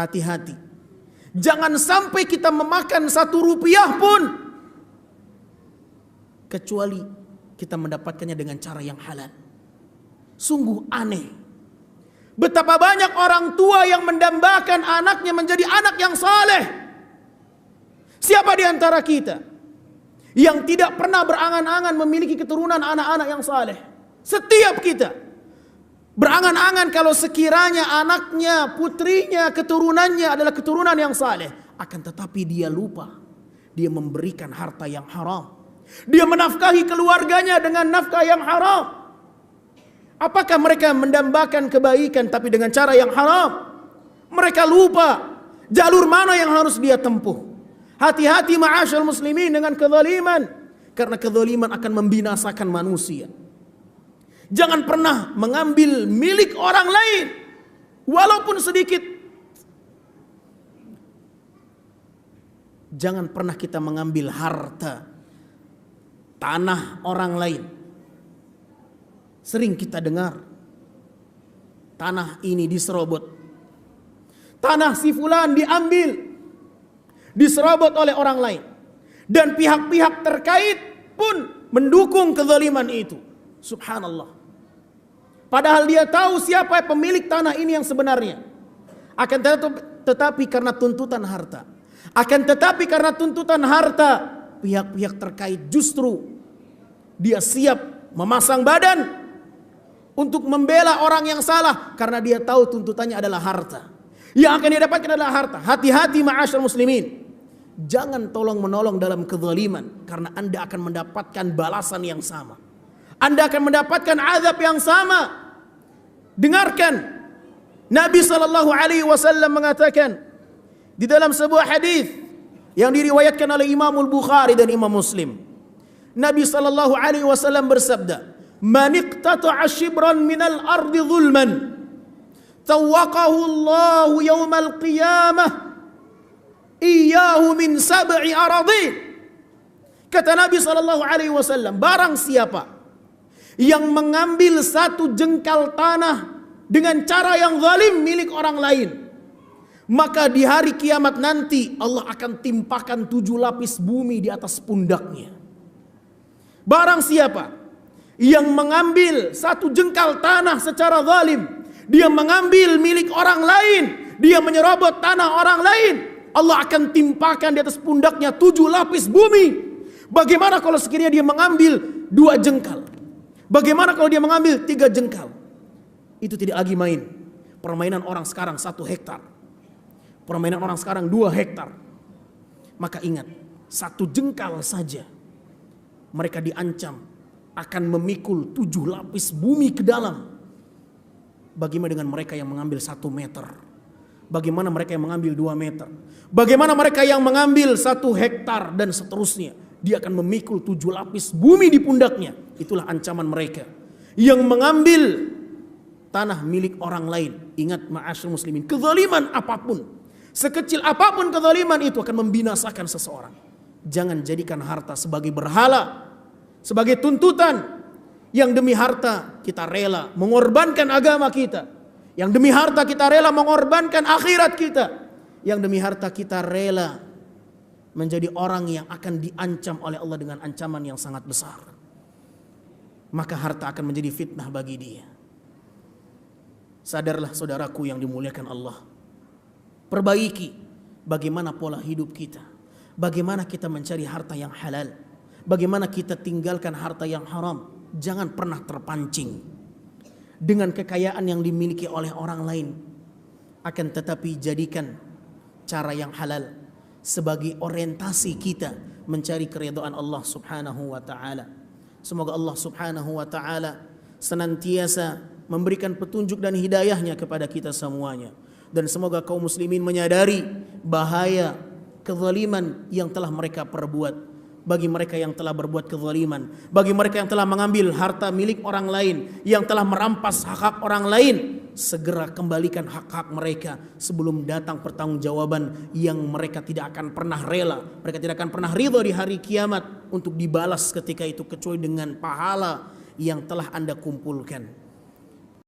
hati-hati. Jangan sampai kita memakan 1 rupiah pun kecuali kita mendapatkannya dengan cara yang halal. Sungguh aneh. Betapa banyak orang tua yang mendambakan anaknya menjadi anak yang saleh. Siapa di antara kita yang tidak pernah berangan-angan memiliki keturunan anak-anak yang saleh? Setiap kita berangan-angan kalau sekiranya anaknya, putrinya, keturunannya adalah keturunan yang saleh. Akan tetapi dia lupa. Dia memberikan harta yang haram. Dia menafkahi keluarganya dengan nafkah yang haram. Apakah mereka mendambakan kebaikan tapi dengan cara yang haram? Mereka lupa jalur mana yang harus dia tempuh. Hati-hati ma'asyal muslimin dengan kezaliman. Karena kezaliman akan membinasakan manusia. Jangan pernah mengambil milik orang lain walaupun sedikit. Jangan pernah kita mengambil harta tanah orang lain. Sering kita dengar tanah ini diserobot. Tanah si fulan diambil, diserobot oleh orang lain. Dan pihak-pihak terkait pun mendukung kezaliman itu. Subhanallah. Padahal dia tahu siapa pemilik tanah ini yang sebenarnya. Akan tetapi karena tuntutan harta. Akan tetapi karena tuntutan harta, pihak-pihak terkait justru dia siap memasang badan untuk membela orang yang salah karena dia tahu tuntutannya adalah harta. Yang akan dia dapatkan adalah harta. Hati-hati ma'asyar muslimin. Jangan tolong menolong dalam kezaliman karena Anda akan mendapatkan balasan yang sama. Anda akan mendapatkan azab yang sama. Dengarkan, Nabi SAW mengatakan di dalam sebuah hadis yang diriwayatkan oleh Imam Al-Bukhari dan Imam Muslim. Nabi SAW bersabda, "Man iqtata'a shibran minal ardi zulman, tawaqahu Allahu yawmal qiyamah iyyahu min sab'i aradin." Kata Nabi SAW, barang siapa yang mengambil 1 jengkal tanah dengan cara yang zalim milik orang lain, maka di hari kiamat nanti Allah akan timpakan 7 lapis bumi di atas pundaknya. Barang siapa yang mengambil 1 jengkal tanah secara zalim, dia mengambil milik orang lain, dia menyerobot tanah orang lain, Allah akan timpakan di atas pundaknya 7 lapis bumi. Bagaimana kalau sekiranya dia mengambil 2 jengkal? Bagaimana kalau dia mengambil 3 jengkal? Itu tidak lagi main. Permainan orang sekarang 1 hektar. Permainan orang sekarang 2 hektar. Maka ingat, 1 jengkal saja mereka diancam akan memikul 7 lapis bumi ke dalam. Bagaimana dengan mereka yang mengambil 1 meter? Bagaimana mereka yang mengambil 2 meter? Bagaimana mereka yang mengambil 1 hektar dan seterusnya? Dia akan memikul 7 lapis bumi di pundaknya. Itulah ancaman mereka yang mengambil tanah milik orang lain. Ingat ma'asyar muslimin, kezaliman apapun, sekecil apapun kezaliman itu akan membinasakan seseorang. Jangan jadikan harta sebagai berhala, sebagai tuntutan. Yang demi harta kita rela mengorbankan agama kita. Yang demi harta kita rela mengorbankan akhirat kita. Yang demi harta kita rela menjadi orang yang akan diancam oleh Allah dengan ancaman yang sangat besar. Maka harta akan menjadi fitnah bagi dia. Sadarlah saudaraku yang dimuliakan Allah. Perbaiki bagaimana pola hidup kita. Bagaimana kita mencari harta yang halal. Bagaimana kita tinggalkan harta yang haram. Jangan pernah terpancing dengan kekayaan yang dimiliki oleh orang lain. Akan tetapi jadikan cara yang halal sebagai orientasi kita mencari keridhaan Allah Subhanahu wa taala. Semoga Allah Subhanahu wa taala senantiasa memberikan petunjuk dan hidayahnya kepada kita semuanya. Dan semoga kaum muslimin menyadari bahaya kezaliman yang telah mereka perbuat. Bagi mereka yang telah berbuat kezaliman, bagi mereka yang telah mengambil harta milik orang lain, yang telah merampas hak-hak orang lain, segera kembalikan hak-hak mereka sebelum datang pertanggungjawaban yang mereka tidak akan pernah rela, mereka tidak akan pernah ridha di hari kiamat untuk dibalas ketika itu kecuali dengan pahala yang telah Anda kumpulkan.